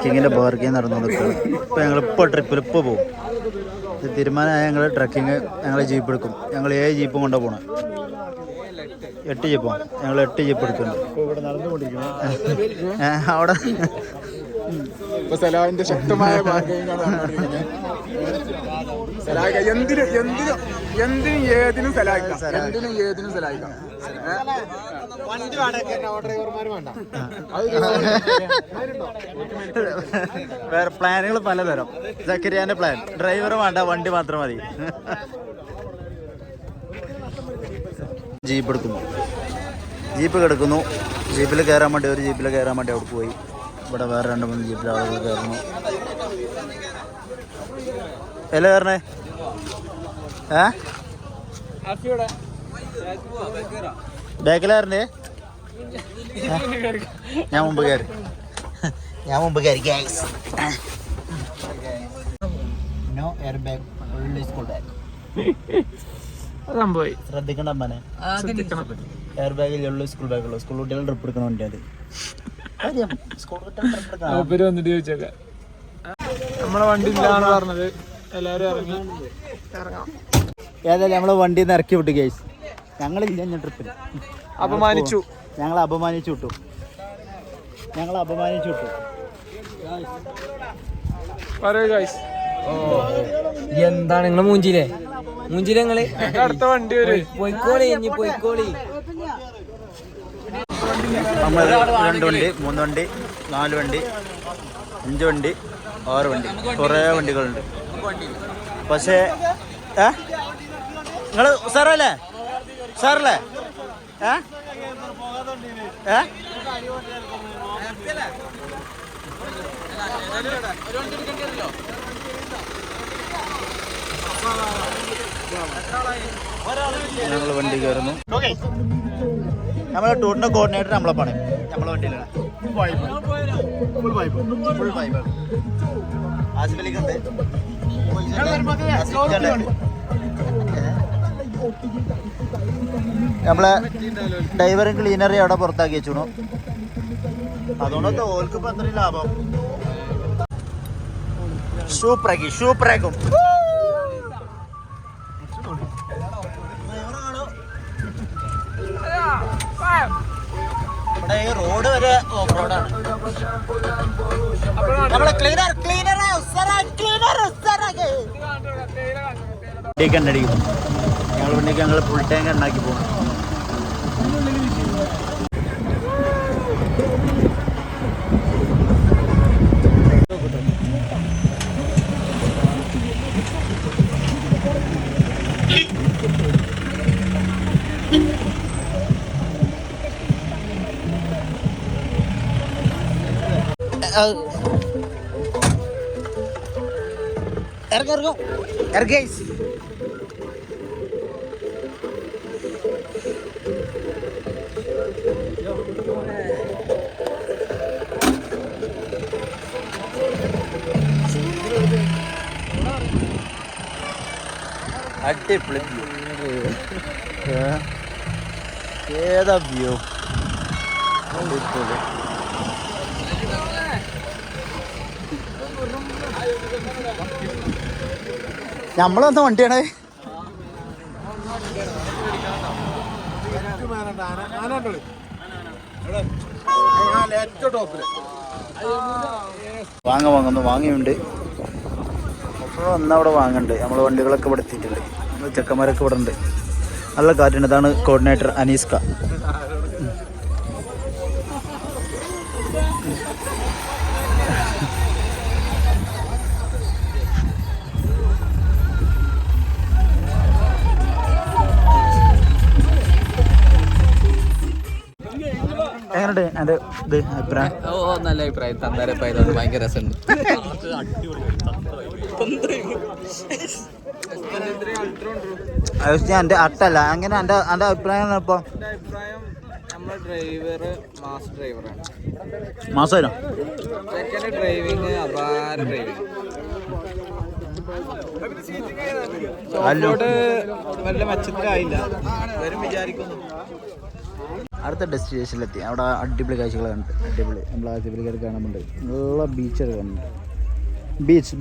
ട്രക്കിങ്ങിൻ്റെ bargain നടന്നുകൊടുക്കുകയാണ്. ഇപ്പോൾ ഞങ്ങളിപ്പോൾ ട്രിപ്പിൽ ഇപ്പോൾ പോകും. തീരുമാനമായ ഞങ്ങൾ ട്രക്കിങ് ഞങ്ങൾ ജീപ്പ് എടുക്കും. ഞങ്ങൾ 7 ജീപ്പും കൊണ്ടാണ് പോകണം. 8 ജീപ്പോ ഞങ്ങൾ 8 ജീപ്പ് എടുക്കുന്നുണ്ട്. അവിടെ സലാഹിന്റെ ശക്തമായ എന്തിനും ഏതിനും സലാഹിക്കാം. വേറെ പ്ലാനുകൾ പലതരം. സക്കരിയാന്റെ പ്ലാൻ ഡ്രൈവർ വേണ്ട, വണ്ടി മാത്രം മതി. ജീപ്പ് എടുക്കുന്നു, ജീപ്പ് കിടക്കുന്നു. ജീപ്പിൽ കയറാൻ വേണ്ടി ഒരു ജീപ്പിൽ കയറാൻ വേണ്ടി അവിടെ പോയി. ഇവിടെ വേറെ 2-3 ജീപ്പിൽ ആളുകൾ കയറുന്നു. എല്ലാം കയറണേ? ബാക്കിലായിരുന്നേ? ഞാൻ മുമ്പ് കയറി. No air bag, fully school bag. ശ്രദ്ധിക്കണ്ട അമ്മനെ. എയർ ബാഗിൽ ഉള്ളു സ്കൂൾ ബാഗുള്ളൂ. സ്കൂൾ കുട്ടികൾ ട്രിപ്പ് എടുക്കണ വണ്ടി അത്. വന്നിട്ട് ചോദിച്ചേക്കാം. നമ്മളെ വണ്ടി ഇല്ലാന്ന് പറഞ്ഞത്. എല്ലാരും ഇറങ്ങാം. ഏതായാലും നമ്മളെ വണ്ടിയിൽ നിന്ന് ഇറക്കി വിട്ടു ഗൈസ്. ഞങ്ങളില്ല ഞാൻ ട്രിപ്പിൽ. ഞങ്ങൾ അപമാനിച്ചു വിട്ടു. എന്താണ് നിങ്ങള് മൂഞ്ചിലെ നിങ്ങള് അടുത്ത വണ്ടി പോയിക്കോളി. നമ്മൾ 2 വണ്ടി, 3 വണ്ടി, 4 വണ്ടി, 5 വണ്ടി, 6 വണ്ടി, കുറേ വണ്ടികളുണ്ട്. പക്ഷേ നിങ്ങൾ സാറല്ലേ? ഞങ്ങൾ വണ്ടി കയറുന്നു. നമ്മളെ ടൂറിന്റെ കോർഡിനേറ്റർ നമ്മളെ പണി നമ്മളെ വണ്ടിയിലാണ്. നമ്മളെ ഡ്രൈവറും ക്ലീനറും അവിടെ പുറത്താക്കി വെച്ചു. അതുകൊണ്ടൊക്കെ ഓൾക്ക് ഇപ്പം അത്രയും ലാഭം. ഷൂപ്രാക്കും ഇവിടെ ഈ റോഡ് വരെ ഓഫ് റോഡാണ്. നമ്മളെ കണ്ടടിക്കും. ഞങ്ങൾ വണ്ടിക്ക് ഞങ്ങൾ ഫുൾ ടാങ്ക് ഉണ്ടാക്കി പോകും. ഇറങ്ങും അടിപൊളി ഏതാ വ്യൂ. അടിപൊളി. നമ്മളെന്താ വണ്ടിയാണ്? വാങ്ങിയുണ്ട്. ഒന്നവിടെ വാങ്ങുന്നുണ്ട്. നമ്മളെ വണ്ടികളൊക്കെ ഇവിടെ എത്തിയിട്ടുണ്ട്. ചെക്കന്മാരൊക്കെ ഇവിടെ ഉണ്ട്. നല്ല കാറ്റുണ്ട്. ഇതാണ് കോർഡിനേറ്റർ അനീസ്ക. എങ്ങനെയുണ്ട് എൻ്റെ ഇത് അഭിപ്രായം? നല്ല അഭിപ്രായം. തന്നാരപ്പായതുകൊണ്ട് ഭയങ്കര രസമുണ്ട്. എൻ്റെ അട്ടല്ല അങ്ങനെ എൻ്റെ അഭിപ്രായം ഇപ്പോൾ നമ്മുടെ ഡ്രൈവർ മാസ് ഡ്രൈവറാണ്. മാസമായിരുന്നോ? ഡ്രൈവിങ് അപാര ഡ്രൈവിങ്. അല്ലോട്ട് വല്ല മെച്ചത്തിലായില്ല. വരും വിചാരിക്കുന്നു. അടുത്ത ഡെസ്റ്റിനേഷനിലെത്തി. അവിടെ അടിപൊളി കാഴ്ചകൾ കണ്ടു. അടിപൊളി നമ്മൾ ആസിഫലിക്കാർ കാണുന്നുണ്ട്. നല്ല ബീച്ചൊക്കെ കാണുന്നുണ്ട്. ബീച്ച്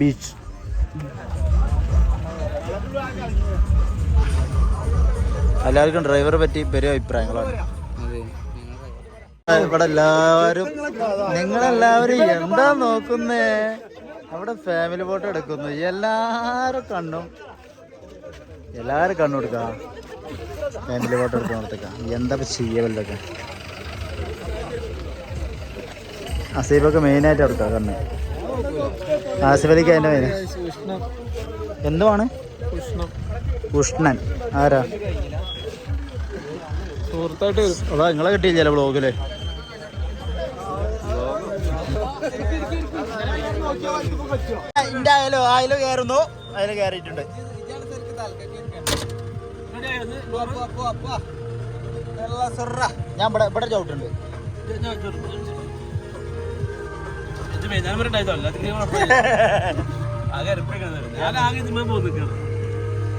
എല്ലാവർക്കും ഡ്രൈവറെ പറ്റി പെரிய അഭിപ്രായങ്ങളാണ്. ഇവിടെ എല്ലാവരും നിങ്ങളെല്ലാവരും എന്താ നോക്കുന്നേ? അവിടെ ഫാമിലി ഫോട്ടോ എടുക്കുന്നു. എല്ലാവരും കണ്ണു കൊടുക്കുക. ഫാമിലി ഫോട്ടോ എടുക്കുന്നിടത്തേക്ക എന്താ ചെയ്യവല്ലൊക്കെ. അസീബൊക്കെ മെയിനായിട്ട് എടുക്കുക കണ്ണ്. ആസിഫലിക്ക് അതിൻ്റെ മെയിൻ എന്തുവാണ്? ഉഷ്ണൻ ആരാ? സുഹൃത്തായിട്ട് അതാ നിങ്ങളെ കിട്ടിയില്ല ബ്ലോഗില്. അതില് കയറുന്നു. അതില് കയറിയിട്ടുണ്ട്. ഞാൻ ഇവിടെ ചവിട്ടുണ്ട്.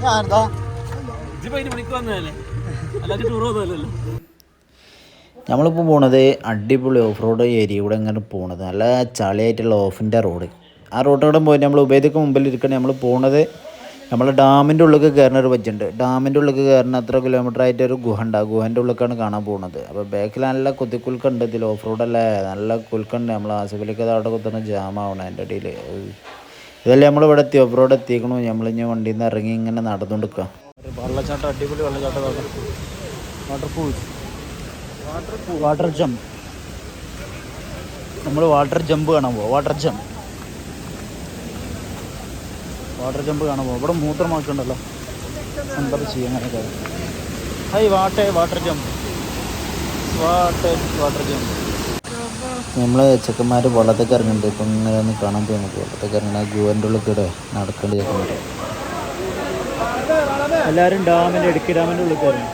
ഞാനെന്താ നമ്മളിപ്പോൾ പോണത് അടിപൊളി ഓഫ് റോഡ് ഏരിയ കൂടെ ഇങ്ങനെ പോണത്. നല്ല ചളിയായിട്ടുള്ള ഓഫിൻ്റെ റോഡ്. ആ റോഡിലൂടെ പോയിട്ട് നമ്മൾ ഉപയോഗിക്ക് മുമ്പിൽ ഇരിക്കണം. നമ്മൾ പോണത് നമ്മൾ ഡാമിൻ്റെ ഉള്ളിൽ കയറുന്ന ഒരു വജ്ജുണ്ട്. ഡാമിൻ്റെ ഉള്ളിൽ കയറുന്ന അത്ര കിലോമീറ്റർ ആയിട്ട് ഒരു ഗുഹ ഉണ്ട്. ആ ഗുഹൻ്റെ ഉള്ളിലേക്കാണ് കാണാൻ പോകുന്നത്. അപ്പോൾ ബാക്കിൽ നല്ല കുത്തിക്കുൽക്കുണ്ട്. ഇതിൽ ഓഫ് റോഡല്ലേ നല്ല കുൽക്കുണ്ട്. നമ്മൾ ആസിഫിലേക്ക് അവിടെ കുത്തുന്ന ജാമാവണം അതിൻ്റെ ഇടയിൽ. ഇതല്ലേ നമ്മളിവിടെ എത്തി, ഓഫ് റോഡ് എത്തിക്കണു. നമ്മളിഞ്ഞ് വണ്ടിയിൽ നിന്ന് ഇറങ്ങി ഇങ്ങനെ നടന്നുകൊണ്ടിരിക്കുക. വെള്ളച്ചാട്ടം, അടിപൊളി വെള്ളച്ചാട്ടം. Water jump. നമ്മൾ വാട്ടർ ജമ്പ് കാണാൻ പോവാം. വാട്ടർ ജമ്പ് കാണാൻ പോവാം. ഇവിടെ മൂത്രമാക്കുണ്ടല്ലോ. എന്താ ചെയ്യാൻ അങ്ങനെ? Water jump. നമ്മൾ ചെക്കന്മാർ വെള്ളത്തേക്ക് ഇറങ്ങുന്നുണ്ട്. ഇപ്പം ഇങ്ങനെ ഒന്ന് കാണാൻ പോയി. നമുക്ക് വെള്ളത്തേക്ക് ഇറങ്ങുന്ന ഗുഹൻ്റെ ഉള്ളിൽ കൂടെ നടക്കേണ്ട ചെക്കന്മാർ എല്ലാവരും ഇടുക്കി ഡാമിൻ്റെ ഉള്ളിൽ കയറും.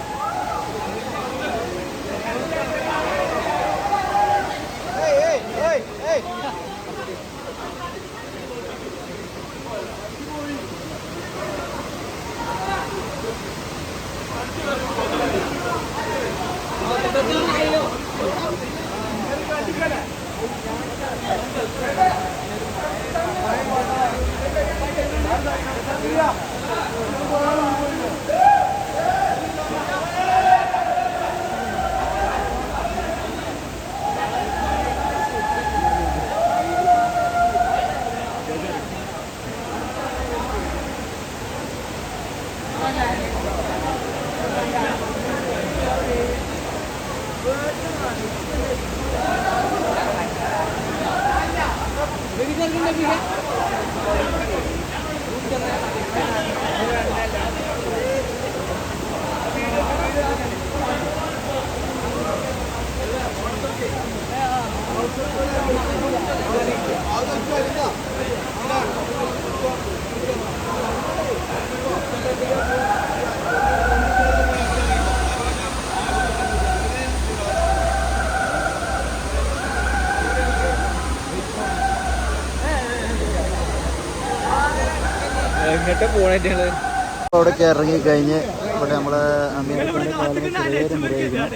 അവിടേക്ക് ഇറങ്ങിക്കഴിഞ്ഞ് ഇവിടെ നമ്മളെ അമീർഖാൻ്റെ കാലം ചെറിയൊരു മുറിയായിരിക്കണം.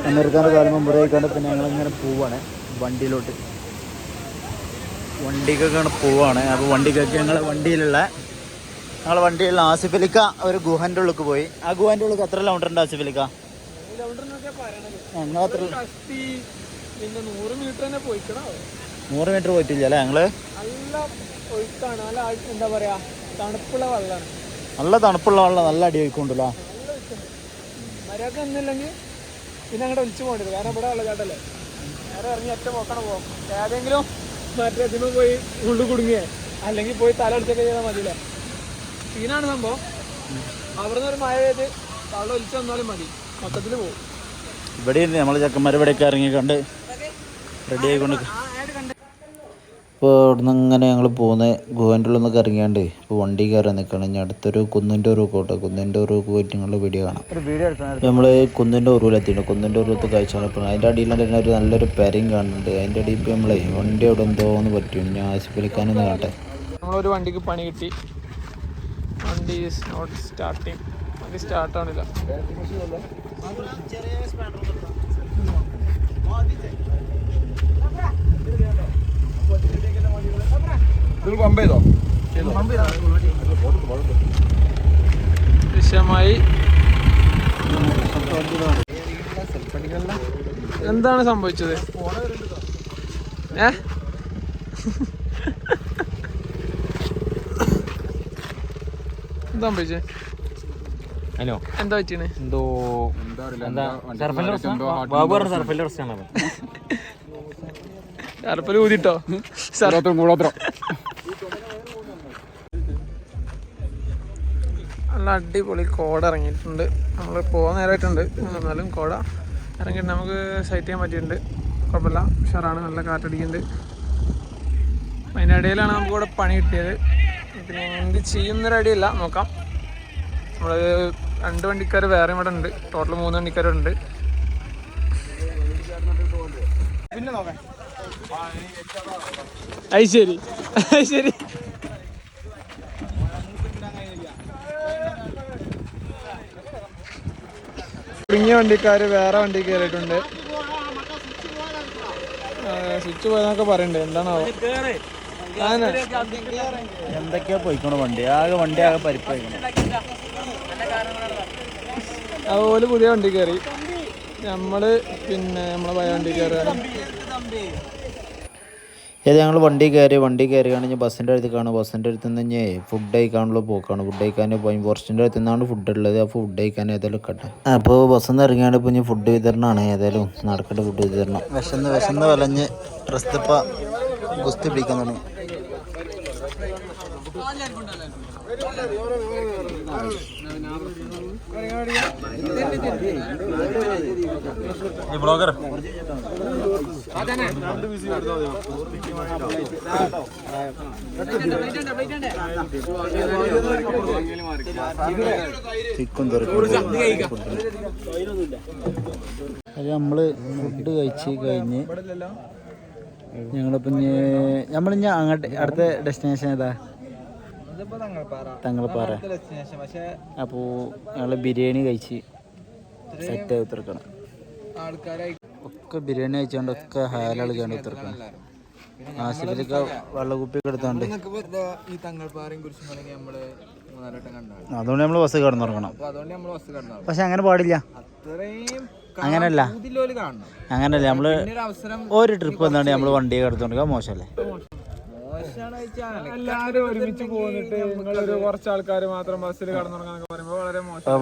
അമീർഖാൻ്റെ കാലം മുറിയായിക്കാണ്ട് പിന്നെ ഞങ്ങളിങ്ങനെ പോവാണ് വണ്ടിയിലോട്ട്. വണ്ടിക്കൊക്കെയാണ് പോവാണ്. അപ്പോൾ വണ്ടിക്കൊക്കെ ഞങ്ങളെ വണ്ടിയിലുള്ള ആസിഫലിക്ക ഒരു ഗുഹൻ്റെ ഉള്ളിൽ പോയി. ആ ഗുഹൻ്റെ ഉള്ളിൽ എത്ര കിലോമീറ്റർ ഉണ്ട് ആസിഫലിക്ക? ഞങ്ങൾ അത്ര 100 മീറ്റർ പോയിട്ടില്ല അല്ലേ? ഞങ്ങള് നല്ല തണുപ്പുള്ള വെള്ളം, നല്ല അടി ഒഴിക്കൊണ്ടല്ലോ. മര്യാദ ഒന്നുമില്ലെങ്കിൽ പിന്നെ അങ്ങോട്ട് ഒലിച്ചു പോകേണ്ടത്. കാരണം ഇവിടെ വെള്ളച്ചാട്ടല്ലേ, നേരെ ഇറങ്ങി ഒറ്റ പോക്കണം പോകും. ഏതെങ്കിലും മറ്റേ അതിന് പോയി ഉള്ളു കുടുങ്ങിയേ അല്ലെങ്കിൽ പോയി തല അടിച്ചൊക്കെ ചെയ്താൽ മതിയില്ലേ. സീനാണ് സംഭവം. അവിടുന്ന് ഒരു മഴ പെയ്ത് വെള്ളം ഒലിച്ചു വന്നാലും മതി, മൊത്തത്തിൽ പോകും. ഇവിടെ നമ്മൾ ചെക്കന്മാർ ഇവിടെയൊക്കെ ഇറങ്ങിക്കൊണ്ട് റെഡി ആയിക്കൊണ്ട് ഇപ്പോൾ ഇവിടുന്ന് ഇങ്ങനെ ഞങ്ങൾ പോകുന്നത് ഗുഹൻ്റെ ഉള്ളിൽ നിന്നൊക്കെ ഇറങ്ങിയാണ്ട് ഇപ്പോൾ വണ്ടി കയറി നിൽക്കണം. ഇനി അടുത്തൊരു കുന്നിൻ്റെ ഉരുക്കോട്ടെ, കുന്നിൻ്റെ ഉരുക്ക് പോയിട്ട് നിങ്ങൾ വീഡിയോ കാണാം. നമ്മൾ കുന്നിൻ്റെ ഉരുവിലെത്തിയിട്ടുണ്ട്. കുന്നിൻ്റെ ഉരുവത്ത് കാഴ്ചയാണ്. ഇപ്പോൾ അതിൻ്റെ അടിയിൽ തന്നെ ഒരു നല്ലൊരു പെരയും കാണുന്നുണ്ട്. അതിൻ്റെ അടിയിൽ ഇപ്പോൾ നമ്മളെ വണ്ടി അവിടെ എന്തോന്ന് പറ്റും. ഞാൻ ആസിഫലിക്കാനൊന്ന് കാണട്ടെ. നമ്മളൊരു വണ്ടിക്ക് പണി കിട്ടി. വണ്ടി ഈസ് നോട്ട് സ്റ്റാർട്ടിങ്. ഇത് സ്റ്റാർട്ട് ആവണില്ല. വിഷയമായി. എന്താണ് സംഭവിച്ചത്? എന്താ സംഭവിച്ചേ? ഹലോ, എന്താ പറ്റീണ്? എന്തോ കറുപ്പല് ഊതിട്ടോ? നല്ല അടിപൊളി കോട ഇറങ്ങിയിട്ടുണ്ട്. നമ്മൾ പോകാൻ നേരമായിട്ടുണ്ട്, എന്നാലും കോട ഇറങ്ങിയിട്ട് നമുക്ക് സൈറ്റ് ചെയ്യാൻ പറ്റിയിട്ടുണ്ട്. കുഴപ്പമില്ല, ഉഷാറാണ്, നല്ല കാറ്റടിക്കുന്നുണ്ട്. അതിനിടയിലാണ് നമുക്ക് ഇവിടെ പണി കിട്ടിയത്. പിന്നെ എന്ത് ചെയ്യുന്നൊരു ഐഡിയ ഇല്ല, നോക്കാം. നമ്മൾ 2 വണ്ടിക്കാർ വേറെ ഇവിടെ ഉണ്ട്, ടോട്ടൽ 3 വണ്ടിക്കാരുണ്ട്. പിന്നെ നോക്കാം. അത് ശരി, അത് ശരി. കുടുങ്ങിയ വണ്ടിക്കാർ വേറെ വണ്ടി കയറിയിട്ടുണ്ട്. സ്വിച്ച് പോയെന്നൊക്കെ പറയണ്ടേ, എന്താണാവോ? എന്തൊക്കെയാ പോയിക്കണോ വണ്ടി ആകെ പരിപ്പായിക്കണം. അതുപോലെ പുതിയ വണ്ടി കയറി, നമ്മളെ പഴയ വണ്ടി കയറുകയാണ്. ഏത് ഞങ്ങൾ വണ്ടി കയറിയാണെങ്കിൽ ബസ്സിൻ്റെ അടുത്ത് കാണും. ബസ്സിൻ്റെ അടുത്ത് നിന്ന് ഫുഡ് കഴിക്കാനുള്ള പോക്കാണ്. ഫുഡ് കഴിക്കാൻ പൈൻ ഫോറസ്റ്റിൻ്റെ അടുത്ത് നിന്നാണ് ഫുഡ് ഉള്ളത്. അപ്പോൾ ഫുഡ് കഴിക്കാൻ ഏതായാലും കട്ടെ. അപ്പോൾ ബസ്സിൽ നിന്ന് ഇറങ്ങിയാണ്ട് ഇപ്പോൾ ഇനി ഫുഡ് വിതരണമാണ്. ഏതായാലും നടക്കട്ടെ ഫുഡ് വിതരണം. വിശന്ന് വലഞ്ഞ് പ്രസ്തപ്പ ഗുസ്തി പിടിക്കാൻ തുടങ്ങി. ബ്ലോഗർ അത് നമ്മള് ഫുഡ് കഴിച്ച് കഴിഞ്ഞ് ഞങ്ങളിപ്പോൾ നമ്മളിഞ്ഞ അങ്ങോട്ട് അടുത്ത ഡെസ്റ്റിനേഷൻ ഏതാ? തങ്ങൾപ്പാറ. അപ്പോൾ ഞങ്ങൾ ബിരിയാണി കഴിച്ച് സെറ്റ് ആയി ഉത്തർക്കണം. ഒക്കെ ബിരിയാണി കഴിച്ചുകൊണ്ട് ഒക്കെ ഹാലാൾ കണ്ട് ഉത്തർക്കണം. ആസിഫിലൊക്കെ വെള്ളക്കുപ്പിയൊക്കെ എടുത്തോണ്ട് അതുകൊണ്ട് നമ്മൾ ബസ് കിടന്നുറങ്ങണം. പക്ഷെ അങ്ങനെ പാടില്ല, അങ്ങനല്ല നമ്മള് ഒരു ട്രിപ്പ് വന്നാണ്ട് നമ്മള് വണ്ടി കിടത്തോണ്ട് മോശമല്ലേ? എല്ലാരും ഒരുമിച്ച് പോന്നിട്ട് നിങ്ങളൊരു കുറച്ച് ആൾക്കാർ മാത്രം ബസ്സിൽ കടന്നുറങ്ങാന്നൊക്കെ പറയുമ്പോൾ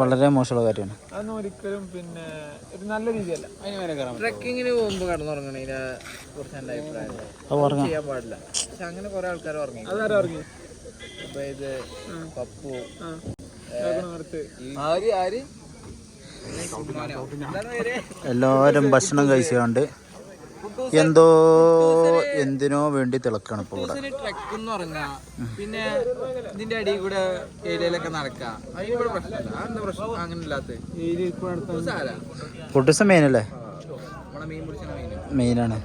വളരെ മോശമുള്ള കാര്യമാണ്. അതൊന്നും ഒരിക്കലും പിന്നെ ഒരു നല്ല രീതിയല്ല. ട്രക്കിങ്ങിന് പോകുമ്പോ കടന്നുറങ്ങണതിനെ കുറിച്ച് എന്റെ അഭിപ്രായം ചെയ്യാൻ പാടില്ല. പക്ഷെ അങ്ങനെ കുറെ ആൾക്കാർ ഉറങ്ങി. അതാരും ഉറങ്ങി. അപ്പൊ ഇത് പപ്പു എല്ലാവരും ഭക്ഷണം കഴിച്ചുകൊണ്ട് എന്തിനോ വേണ്ടി തിളക്കാണ് ഇപ്പൊ ഇവിടെ. ട്രക്കെന്ന് പറഞ്ഞാ പിന്നെ ഇതിന്റെ അടിയിൽ കൂടെ ഏരിയയിലൊക്കെ നടക്കാം. അതിനിവിടെ പ്രശ്നമില്ല. അതെന്താ പ്രശ്നം അങ്ങനെ ഇല്ലാത്ത? പൊട്ടിസം മെയിനല്ലേ? നമ്മളെ മീൻ പിടിച്ച മെയിനാണ്.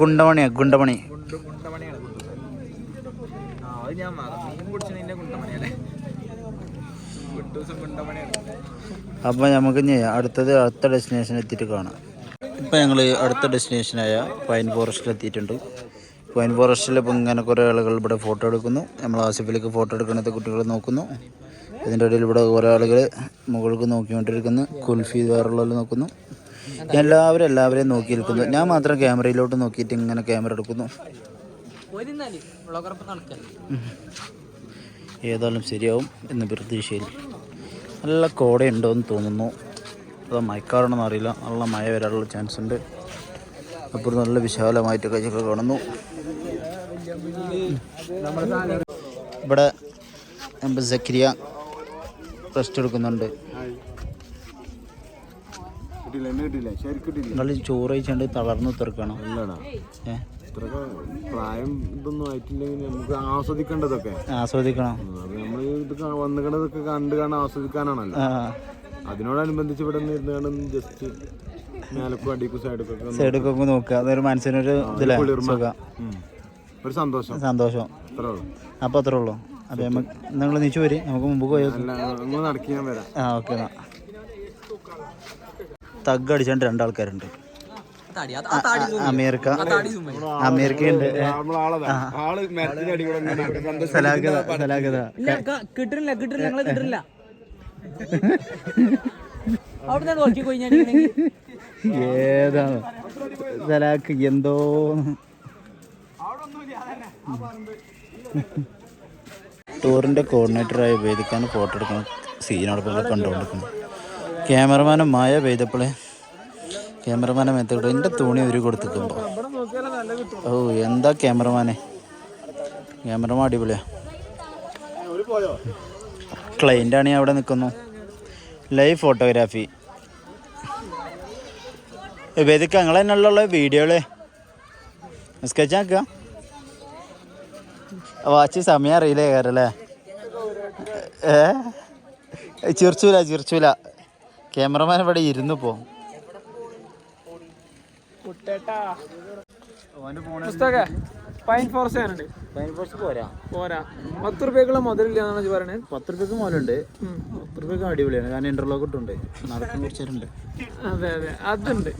ഗുണ്ടമണിയാണ്. ഗുണ്ടമണിയാണ്. അത് ഞാൻ മീൻ പിടിച്ചതിന്റെ ഗുണ്ടമണിയല്ലേ? ഗുണ്ടമണിയാണ്. അപ്പൊ നമുക്ക് അടുത്ത ഡെസ്റ്റിനേഷൻ എത്തിയിട്ട് കാണാം. ഇപ്പം ഞങ്ങൾ അടുത്ത ഡെസ്റ്റിനേഷനായ പൈൻ ഫോറസ്റ്റിൽ എത്തിയിട്ടുണ്ട്. പൈൻ ഫോറസ്റ്റിൽ ഇപ്പം ഇങ്ങനെ കുറേ ആളുകൾ ഇവിടെ ഫോട്ടോ എടുക്കുന്നു. നമ്മൾ ആസിഫിലേക്ക് ഫോട്ടോ എടുക്കുന്നത് കുട്ടികൾ നോക്കുന്നു. ഇതിൻ്റെ ഇടയിൽ ഇവിടെ കുറേ ആളുകൾ മുകൾക്ക് നോക്കിക്കൊണ്ടിരിക്കുന്നു. കുൽഫി വേറുള്ളവർ നോക്കുന്നു. എല്ലാവരെയും നോക്കി നിൽക്കുന്നു. ഞാൻ മാത്രം ക്യാമറയിലോട്ട് നോക്കിയിട്ട് ഇങ്ങനെ ക്യാമറ എടുക്കുന്നു. ഏതായാലും ശരിയാവും എന്ന പ്രതീക്ഷയിൽ. നല്ല കോടയുണ്ടോയെന്ന് തോന്നുന്നു. അത് മഴക്കാറാണെന്ന് അറിയില്ല. നല്ല മഴ വരാനുള്ള ചാൻസ് ഉണ്ട്. അപ്പോൾ നല്ല വിശാലമായിട്ട് കാഴ്ചകൾ കാണുന്നു. ഇവിടെ സക്കരിയ റെസ്റ്റ് എടുക്കുന്നുണ്ട്. നിങ്ങൾ ചോറ് കഴിച്ചാണ്ട് തളർന്നു തീർക്കണം. പ്രായം ഇതൊന്നും ആയിട്ടില്ലെങ്കിൽ നമുക്ക് ആസ്വദിക്കേണ്ടതൊക്കെ ആസ്വദിക്കണം. നമ്മൾ ഇത് വന്നുകണതൊക്കെ കണ്ടു കാണാൻ ആസ്വദിക്കാനാണല്ലോ. അതിനോടനുബന്ധിച്ച് ഇവിടെ ഇരുന്ന് ജസ്റ്റ് മേലക്കും അടിക്കും സൈഡൊക്കെ നോക്കുക. അതൊരു മനസ്സിനൊരു ഇതിലെ സുഖം, ഒരു സന്തോഷം. അപ്പൊ അത്രേ ഉള്ളൂ. അപ്പം നിങ്ങൾ നീച്ചു വരും, നമുക്ക് മുമ്പ് പോയോ. നടക്കി ഞാൻ വരാം. ആ ഓക്കെ എന്നാ. തഗ് അടിച്ചാണ്ട് 2 ആൾക്കാരുണ്ട്. അമീർക്ക ഉണ്ട്. കിട്ടില്ല ഏതാണ് സലാക്ക് എന്തോ ടൂറിൻ്റെ കോർഡിനേറ്ററായി വേദിക്കാണ് ഫോട്ടോ എടുക്കുന്ന സീനോടൊപ്പം കണ്ടുകൊണ്ടിരിക്കുന്നത്. ക്യാമറമാനും മായ പെയ്തപ്പോളേ ക്യാമറമാനെ മെത്തോട് എൻ്റെ തുണി ഒരു കൊടുത്തിട്ടുണ്ടോ. ഓ എന്താ ക്യാമറമാൻ അടിപൊളിയാ. ക്ലൈൻ്റാണ് അവിടെ നിൽക്കുന്നു. ലൈവ് ഫോട്ടോഗ്രാഫി വേദിക്ക നിങ്ങൾ തന്നെയുള്ള വീഡിയോകള് സ്കെച്ചാക്കുക. വാച്ച് സമയം അറിയില്ലേ കയറല്ലേ. ചിരിച്ചൂല ക്യാമറമാൻ ഇവിടെ ഇരുന്നു പോ. പൈൻ ഫോറസ്റ്റ് പോരാ 10 രൂപയ്ക്കുള്ള മുതലില്ല എന്നാണ് പറയണേ. 10 രൂപയ്ക്ക് മുതലുണ്ട്. 10 രൂപയ്ക്ക് അടിപൊളിയാണ്. കാരണം ഇന്റർലോക്ക് ഇട്ടുണ്ട്, നടക്കാൻ കുറച്ചുണ്ട്. അതെ അതുണ്ട്.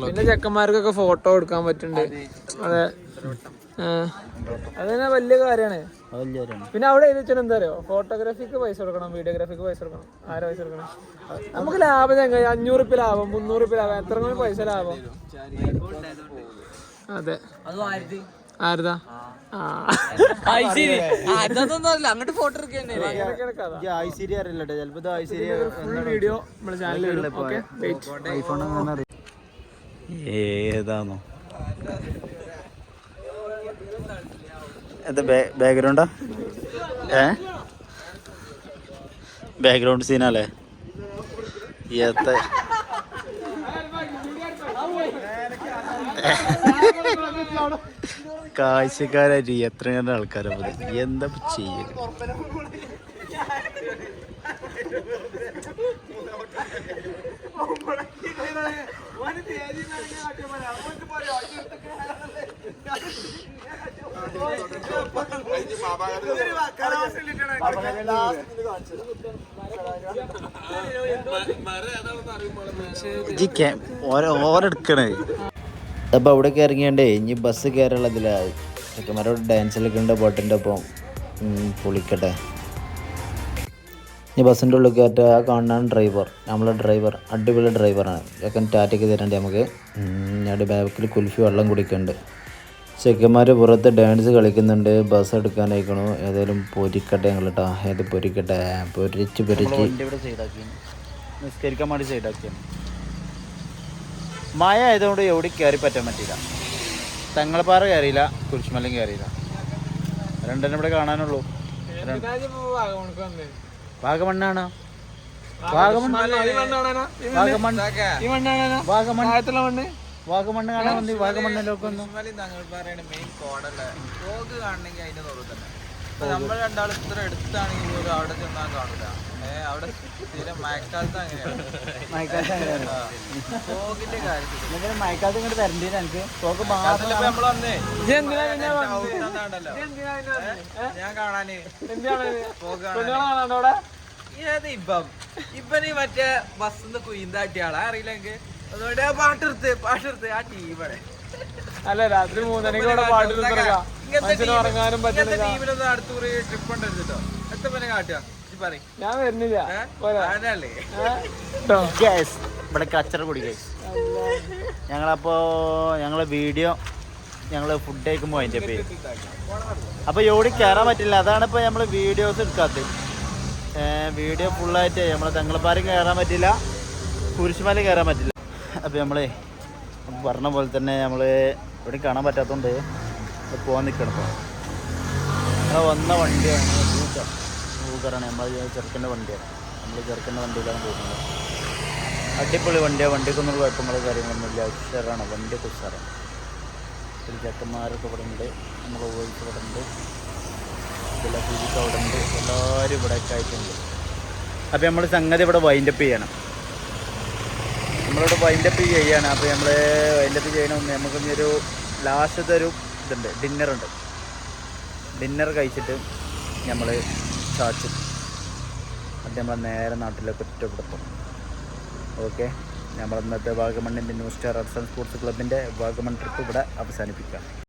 പിന്നെ ചെക്കന്മാർക്കൊക്കെ ഫോട്ടോ എടുക്കാൻ പറ്റുന്നുണ്ട്. അതെ അതന്നെ വലിയ കാര്യമാണ്. പിന്നെ അവിടെ എഴുതി വെച്ചാൽ എന്താ അറിയോ, ഫോട്ടോഗ്രാഫിക്ക് പൈസ കൊടുക്കണം, വീഡിയോഗ്രാഫിക്ക് പൈസ കൊടുക്കണം. ആരാ പൈസ കൊടുക്കണം? നമുക്ക് ലാഭം ചങ്ങായി 500 രൂപ ലാഭം, 300 രൂപ ലാഭം, എത്ര പൈസ ലാഭം. അതെ ആരതാ അങ്ങോട്ട് ഫോട്ടോ വീഡിയോ നമ്മുടെ ചാനലിൽ ഏതാണോ ബാക്ക്ഗ്രൗണ്ടാ ബാക്ക്ഗ്രൗണ്ട് സീനല്ലേ. കാഴ്ചക്കാരായിട്ട് എത്ര ആൾക്കാരെ എന്താ ചെയ്യല്. ഓരെടുക്കണേ. അപ്പോൾ അവിടേക്ക് ഇറങ്ങിയണ്ടേ ഇനി ബസ് കയറുള്ളതിലാണ്. ചെക്കന്മാരോട് ഡാൻസിലൊക്കെ ഉണ്ട് ബോട്ടിൻ്റെ ഒപ്പം. പൊളിക്കട്ടെ. ഇനി ബസ്സിൻ്റെ ഉള്ളിൽ കയറ്റ ആ കാണാൻ ഡ്രൈവർ, നമ്മളെ ഡ്രൈവർ അടിപൊളി ഡ്രൈവറാണ്. ചെക്കൻ ടാറ്റയ്ക്ക് തരണ്ടേ നമുക്ക്. അവിടെ ബാക്കിൽ കുൽഫി വെള്ളം കുടിക്കുന്നുണ്ട്. ചെക്കന്മാർ പുറത്ത് ഡാൻസ് കളിക്കുന്നുണ്ട്. ബസ് എടുക്കാനായിക്കണു. ഏതായാലും പൊരിക്കട്ടെ ഞങ്ങൾ കേട്ടോ. ഏത് പൊരിക്കട്ടെ പൊരിച്ച് നിസ്കരിക്കാൻ വേണ്ടി സൈഡാക്കിയാണ്. മഴ ആയതുകൊണ്ട് എവിടെ കയറി പറ്റാൻ പറ്റില്ല. തങ്ങളപ്പാറ കയറിയില്ല, കുരിശുമലയും കയറിയില്ല. രണ്ടെണ്ണം ഇവിടെ കാണാനുള്ളൂ. വാഗമണ്ണാണ്. വാഗമണ്ണ് കാണാൻ വന്നി. വാഗമണ്ണിലൊക്കെ ഒന്നും നമ്മൾ രണ്ടാളും ഇത്ര എടുത്താണെങ്കിൽ പോലും അവിടെ ചെന്നാൽ കാണില്ല. അവിടെ മഴക്കാലത്ത് അങ്ങനെയാണ്. ഫോഗിന്റെ കാര്യത്തിൽ മഴക്കാലത്ത് ഇങ്ങോട്ട് തരണ്ടേ എനിക്ക്. ഫോഗ് നമ്മൾ വന്നേ ഞാൻ കാണാന് ഏത് ഇപ്പന് മറ്റേ ബസ്സിന്ന് കുയിന്താട്ടിയ ആളാ അറിയില്ലെങ്കിൽ. അതുകൊണ്ട് പാട്ടെടുത്ത് ആ ടീമടെ അല്ല രാത്രി 3 മണിക്ക് ഉറങ്ങാനും പറ്റില്ല. ടീമിലൊന്നും അടുത്തൂറി ട്രിപ്പ് ഉണ്ടല്ലോ. എത്ര പേരെ കാട്ടുക ഞാൻ വരുന്നില്ല. ഇവിടെ കച്ചറ കൂടി ഞങ്ങളപ്പോ ഞങ്ങളെ വീഡിയോ ഫുഡ് കഴിക്കുമ്പോൾ അതിൻ്റെ പേര് അപ്പോൾ എവിടെ കയറാൻ പറ്റില്ല. അതാണ് ഇപ്പോൾ നമ്മൾ വീഡിയോസ് എടുക്കാത്തത്. വീഡിയോ ഫുള്ളായിട്ട് നമ്മളെ തങ്ങളപ്പാറയും കയറാൻ പറ്റില്ല, കുരിശുമല കയറാൻ പറ്റില്ല. അപ്പോൾ നമ്മളെ പറഞ്ഞ പോലെ തന്നെ നമ്മൾ ഇവിടെ കാണാൻ പറ്റാത്തതുകൊണ്ട് പോകാൻ നിൽക്കണം. ഇപ്പോൾ ഞങ്ങൾ വന്ന വണ്ടിയാണ് ഊബറാണ്. നമ്മൾ ചെറുക്കൻ്റെ വണ്ടിയാണ്. നമ്മൾ ചെറുക്കൻ്റെ വണ്ടിയിലാണ് പോകുന്നത്. അടിപൊളി വണ്ടിയാണ്. വണ്ടിക്കൊന്നും കുഴപ്പങ്ങളോ കാര്യങ്ങളൊന്നുമില്ല. ഉഷാറാണ് വണ്ടിയൊക്കെ ഉഷാറാണ്. ഒരു ചെക്കന്മാരൊക്കെ ഇവിടെ ഉണ്ട്. നമ്മുടെ വോയിസ് ഇവിടെ ഉണ്ട്. എല്ലാ ഫിസിക്സ് അവിടെ ഉണ്ട്. എല്ലാവരും ഇവിടെയൊക്കെ ആയിട്ടുണ്ട്. അപ്പോൾ നമ്മൾ സംഗതി ഇവിടെ വൈൻഡപ്പ് ചെയ്യണം. നമ്മളിവിടെ വൈൻഡപ്പ് ചെയ്യാണ്. അപ്പോൾ നമ്മൾ വൈൻഡപ്പ് ചെയ്യണമെന്ന് നമുക്കൊരു ലാസ്റ്റത്തെ ഒരു ഇതുണ്ട്, ഡിന്നറുണ്ട്. ഡിന്നർ കഴിച്ചിട്ട് നമ്മൾ ചാച്ചും. അത് നമ്മളെ നേരെ നാട്ടിലേക്ക് ഒറ്റപ്പെടുത്തും. ഓക്കെ, നമ്മൾ ഇന്നത്തെ വാഗമണ്ണിൻ്റെ new star arts and sports ക്ലബിൻ്റെ വാഗമൺ ട്രിപ്പ് ഇവിടെ അവസാനിപ്പിക്കാം.